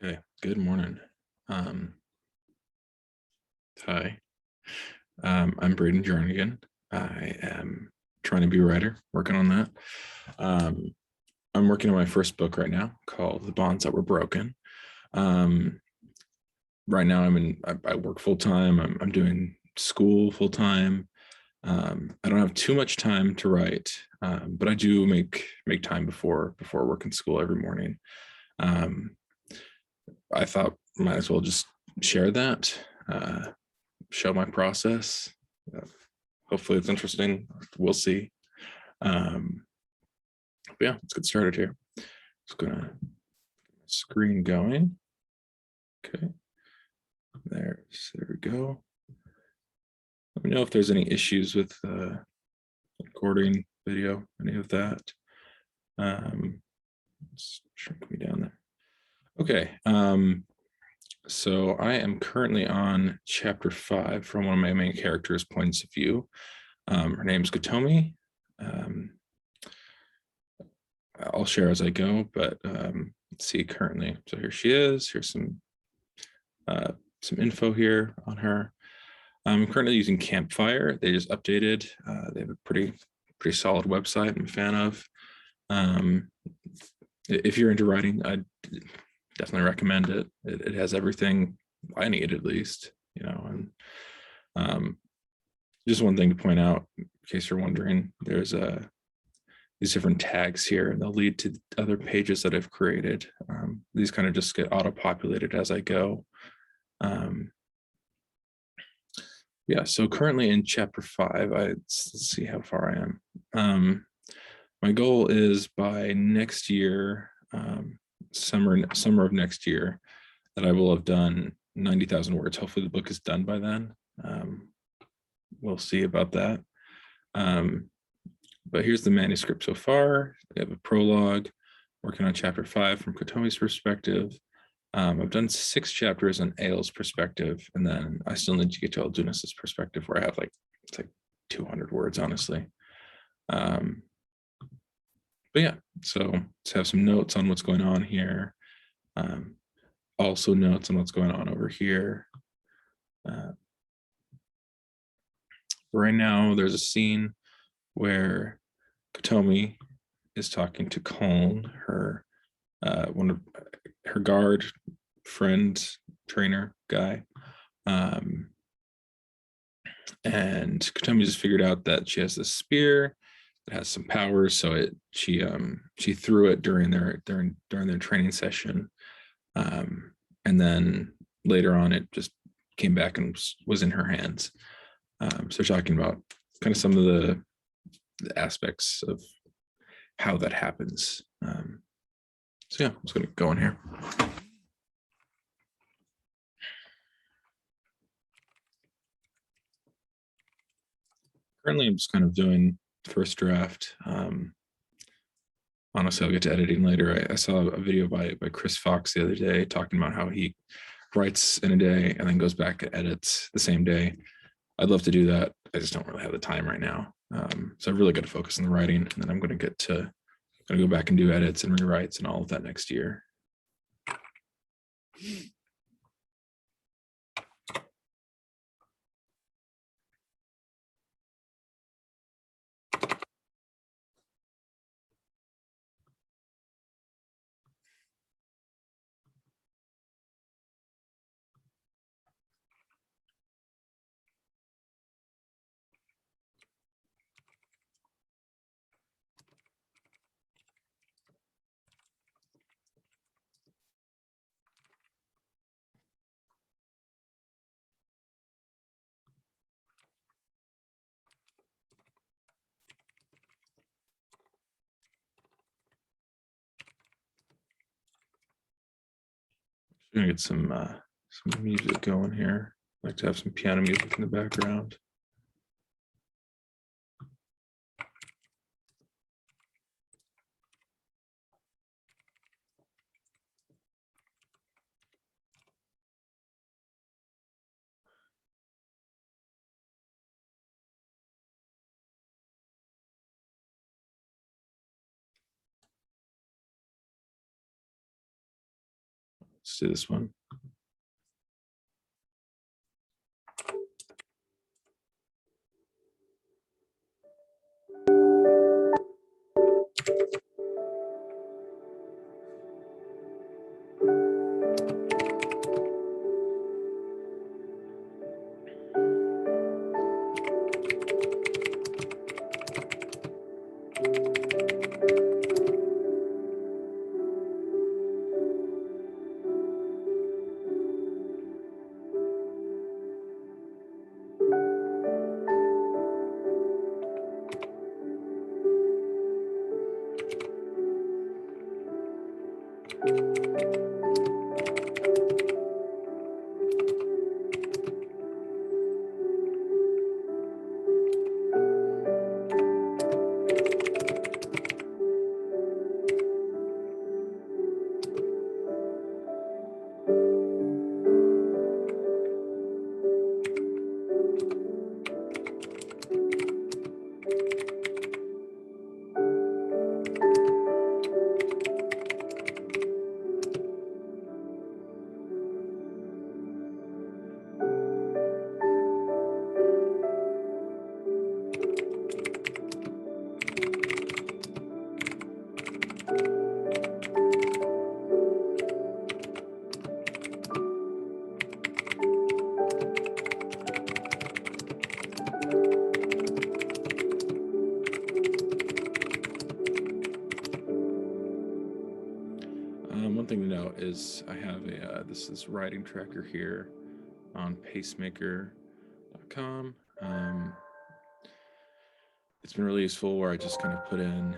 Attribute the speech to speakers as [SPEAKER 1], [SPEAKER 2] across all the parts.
[SPEAKER 1] Okay, good morning. Um, Hi, I'm Braden Jernigan. I am trying to be a writer, working on that. Um, I'm working on my first book right now called The Bonds That Were Broken. Um, right now, I work full time. I'm doing school full time. I don't have too much time to write, but I do make time before work and school every morning. Um, I thought might as well just share that. Show my process. Uh, Hopefully it's interesting. We'll see. But yeah, let's get started here. Just gonna screen going. Okay, there we go. Let me know if there's any issues with recording video, any of that. Let's shrink me down there. Okay. So I am currently on chapter 5 from one of my main characters' points of view. Her name's Kotomi. Um, I'll share as I go, but let's see currently. So here she is. Here's some info here on her. I'm currently using Campfire. They just updated. They have a pretty solid website I'm a fan of. Um, if you're into writing, I definitely recommend it. It has everything I need, at least, and um, just one thing to point out, in case you're wondering, there's these different tags here, and they'll lead to other pages that I've created. These kind of just get auto-populated as I go. Yeah, so currently in chapter 5, let's see how far I am. My goal is by next year, summer of next year, that I will have done 90,000 words. Hopefully the book is done by then. We'll see about that. But here's the manuscript so far. We have a prologue, working on chapter 5 from Kotomi's perspective. I've done 6 chapters on Ael's perspective, and then I still need to get to Aldunas's perspective, where I have it's like 200 words, honestly. But yeah, so let's have some notes on what's going on here. Also notes on what's going on over here. Right now, there's a scene where Kotomi is talking to Coln, her one of her guard friend, trainer guy. And Kotomi just figured out that she has this spear that has some powers, so she threw it during their training session, and then later on it just came back and was in her hands. So talking about kind of some of the aspects of how that happens. So yeah, I'm just gonna go in here. Currently, I'm just kind of doing first draft. Honestly, I'll get to editing later. I saw a video by Chris Fox the other day talking about how he writes in a day and then goes back and edits the same day. I'd love to do that. I just don't really have the time right now. So I've really got to focus on the writing, and then I'm going to go back and do edits and rewrites and all of that next year. I'm gonna get some music going here. I like to have some piano music in the background. Let's do this one. One thing to note is I have this is writing tracker here on pacemaker.com. It's been really useful where I just kind of put in,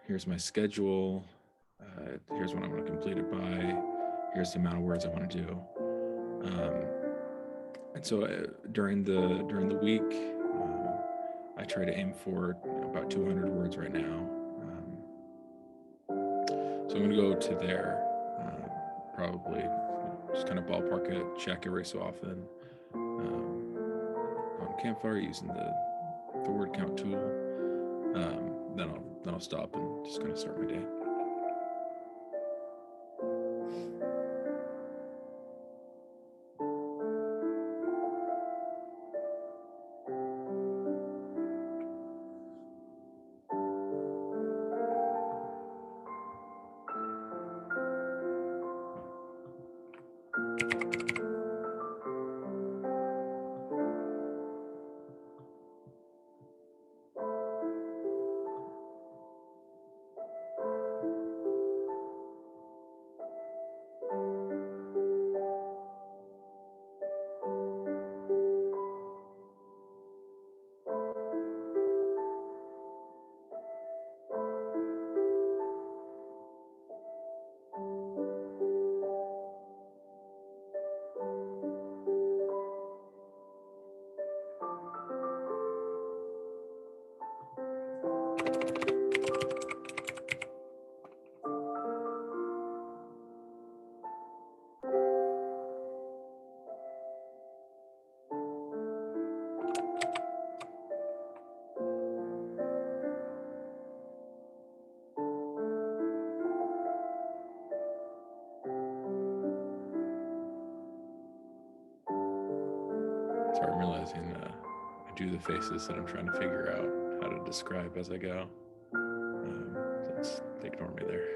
[SPEAKER 1] here's my schedule, here's when I want to complete it by, here's the amount of words I want to do. And so during the week, I try to aim for about 200 words right now. So I'm going to go to there, probably just kind of ballpark it, check every so often. On Campfire using the word count tool. Then I'll stop and just kind of start my day. Sorry, I'm realizing I do the faces that I'm trying to figure out how to describe as I go. So ignore me there.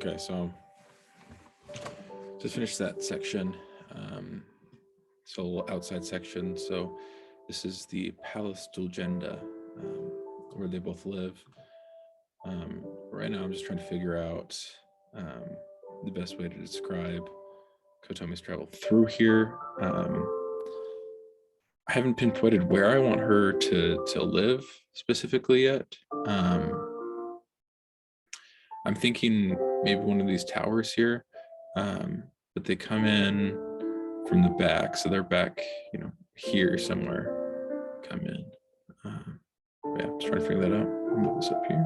[SPEAKER 1] Okay, so just finished that section. So a little outside section. So this is the Palace Dulgenda, where they both live. Right now, I'm just trying to figure out the best way to describe Kotomi's travel through here. I haven't pinpointed where I want her to live specifically yet. I'm thinking maybe one of these towers here, but they come in from the back, so they're back, here somewhere. Come in. Yeah, just trying to figure that out. Move this up here.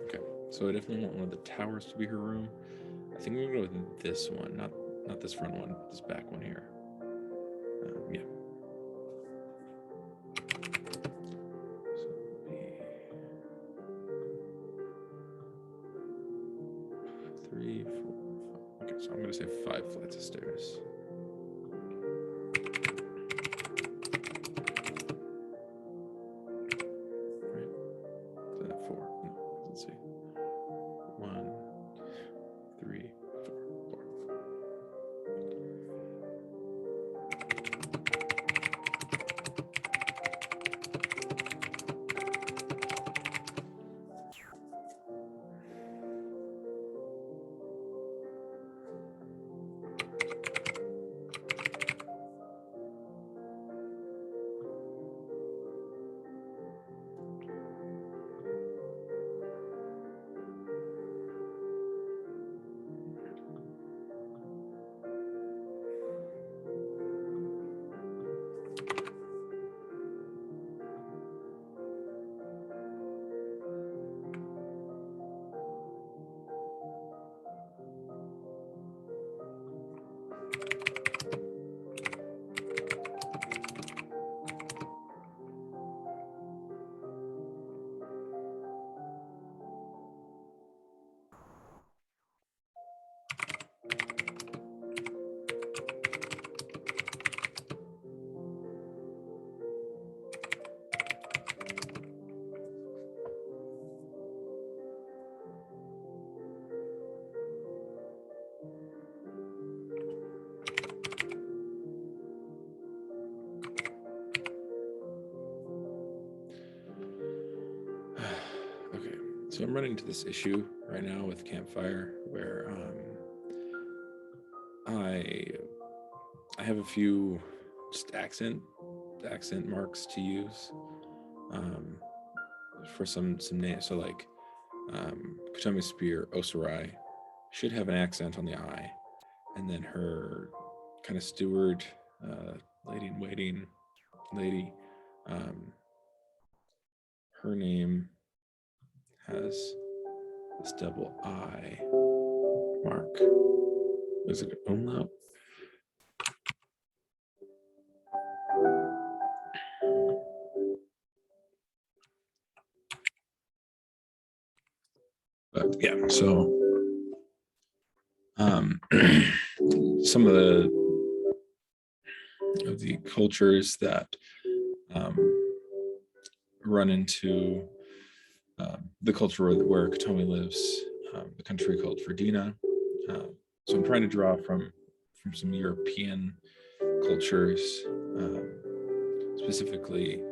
[SPEAKER 1] Okay, so I definitely want one of the towers to be her room. I think we're gonna go with this one, not this front one, this back one here. Yeah. So three, four, five. Okay, so I'm gonna say 5 flights of stairs. Right? Is that 4? No, let's see. 1, 3, 4. Okay, so I'm running into this issue right now with Campfire where I have a few just accent marks to use for some names. So like Kotomi Spear Osarai should have an accent on the I, and then her kind of steward, lady in waiting lady, her name has this double I mark. Is it an umlaut? But yeah, so some of the cultures that run into the culture where Kotomi lives, the country called Verdina. So I'm trying to draw from some European cultures, specifically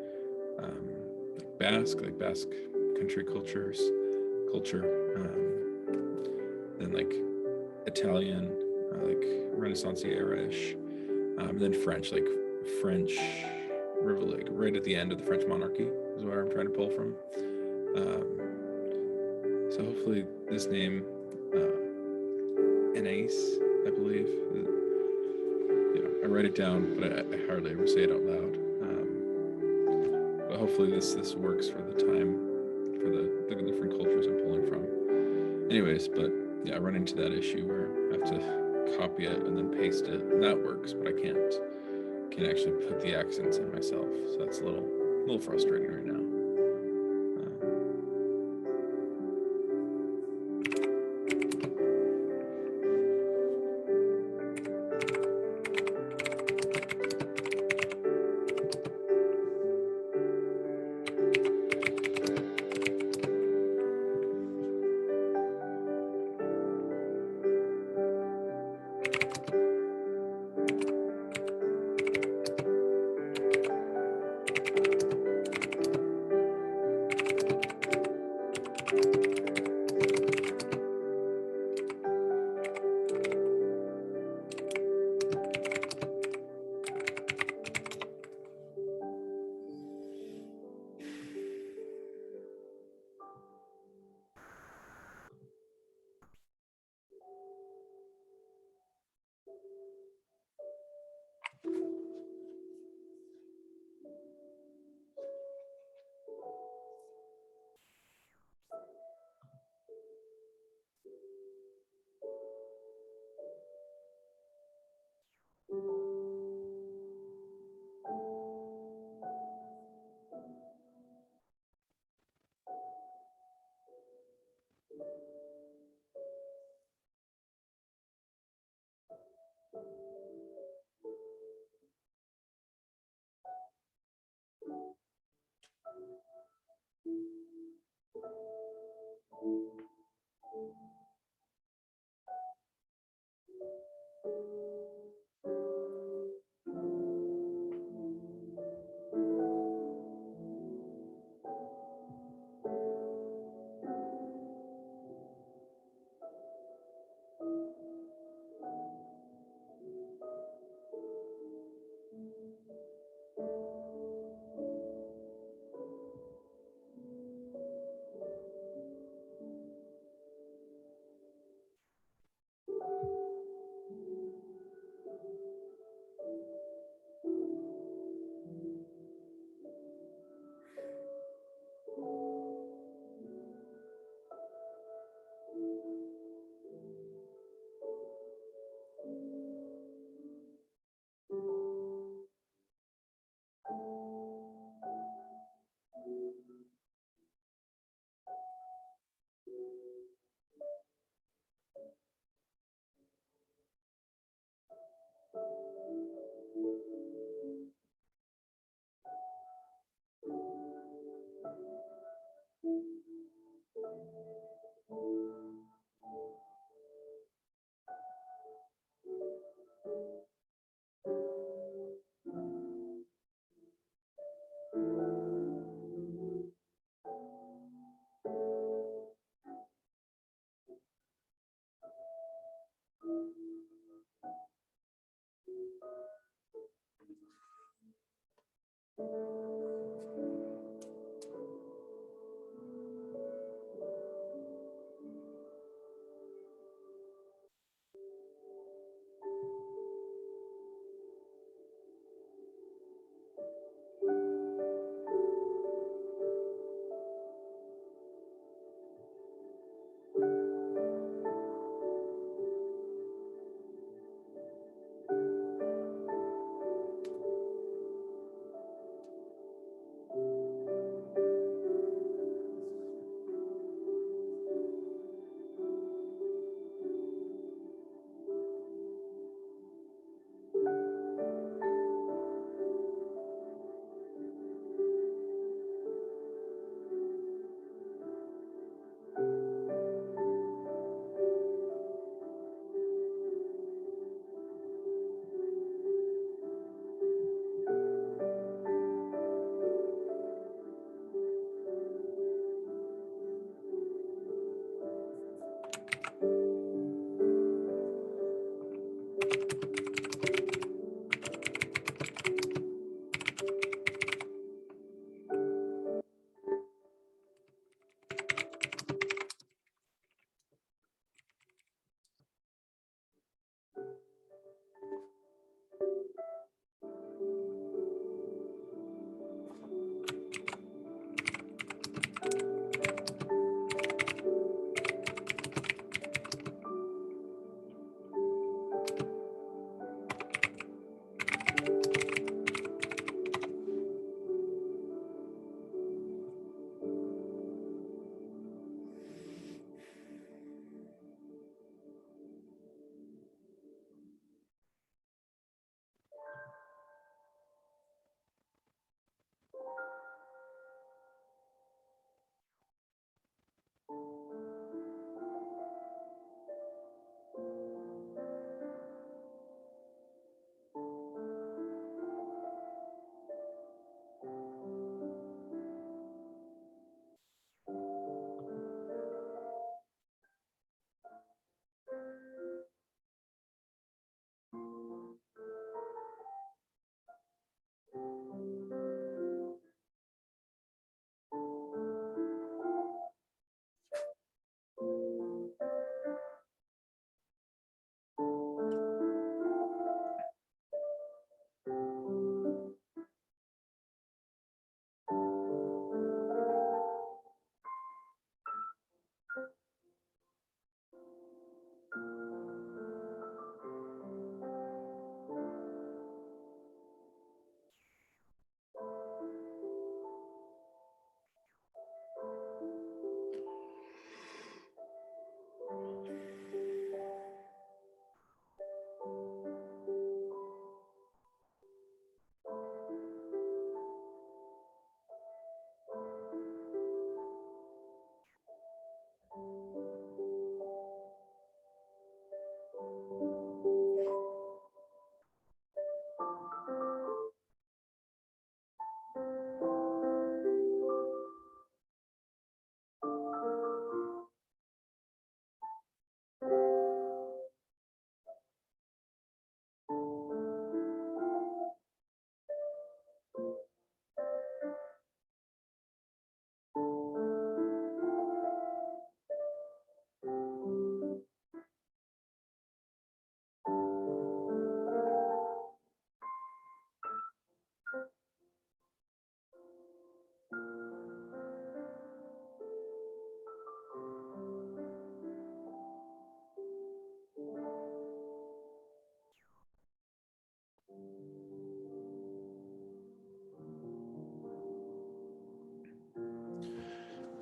[SPEAKER 1] like Basque country culture, then like Italian, like Renaissance era-ish, then French, like right at the end of the French monarchy is where I'm trying to pull from. So hopefully this name, Anais, I believe. I write it down, but I hardly ever say it out loud. But hopefully this works for the time, for the different cultures I'm pulling from. Anyways, but yeah, I run into that issue where I have to copy it and then paste it, and that works, but I can't actually put the accents in myself. So that's a little frustrating right now.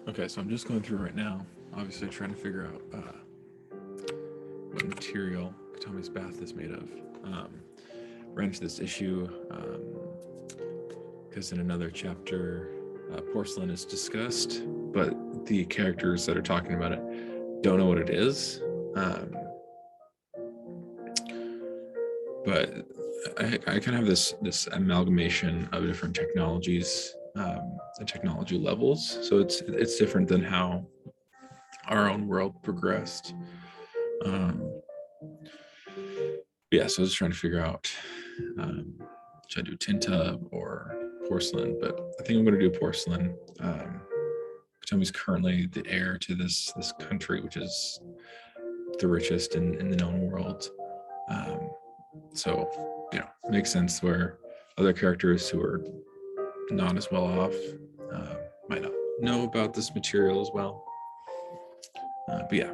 [SPEAKER 1] Okay, so I'm just going through right now, obviously trying to figure out what material Katomi's bath is made of. Ran into this issue because in another chapter, porcelain is discussed, but the characters that are talking about it don't know what it is. But I kind of have this amalgamation of different technologies and technology levels. So it's different than how our own world progressed. Yeah, so I was trying to figure out should I do tinta or porcelain, but I think I'm going to do porcelain. Potomi's currently the heir to this country, which is the richest in the known world. So, makes sense where other characters who are not as well off might not know about this material as well. But yeah.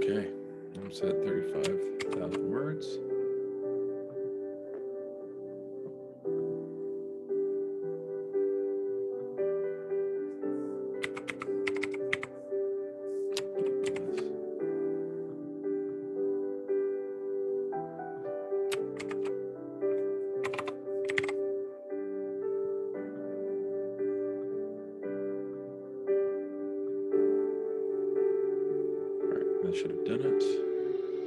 [SPEAKER 1] Okay, I'm set at 35,000 words. That should have done it.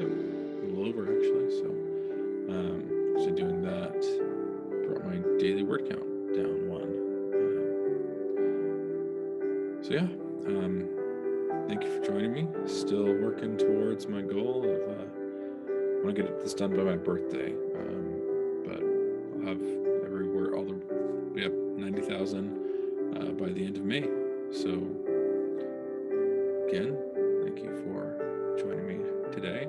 [SPEAKER 1] Oh, a little over actually. So doing that brought my daily word count down one. Thank you for joining me. Still working towards my goal of I want to get this done by my birthday. But I'll have every word, we have 90,000 by the end of May. So again, thank you for joining me today.